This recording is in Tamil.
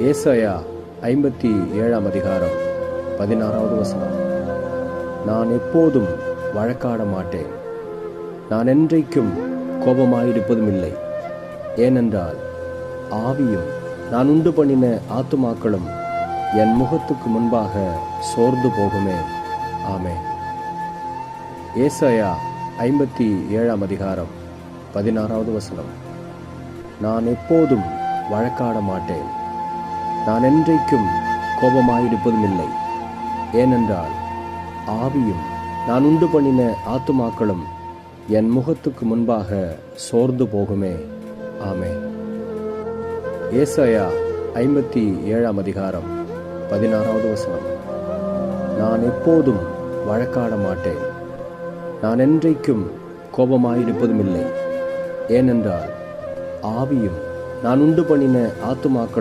ஏசாயா 57 அதிகாரம் 16வது வசனம். நான் எப்போதும் வழக்காட மாட்டேன், நான் என்றைக்கும் கோபமாயிருப்பதும் இல்லை. ஏனென்றால் ஆவியும் நான் உண்டு பண்ணின ஆத்துமாக்களும் என் முகத்துக்கு முன்பாக சோர்ந்து போகுமே. ஆமென். ஏசாயா 57 அதிகாரம் 16வது வசனம். நான் எப்போதும் வழக்காட மாட்டேன், நான் என்றைக்கும் கோபமாயிருப்பதும் இல்லை. ஏனென்றால் ஆவியும் நான் உண்டு பண்ணின ஆத்துமாக்களும் என் முகத்துக்கு முன்பாக சோர்ந்து போகுமே. ஆமென். ஏசாயா 57 அதிகாரம் 16வது வசனம். நான் எப்போதும் வழக்காட மாட்டேன், நான் என்றைக்கும் கோபமாயிருப்பதும் இல்லை. ஏனென்றால் ஆவியும் நான் உண்டு பண்ணின ஆத்துமாக்கள்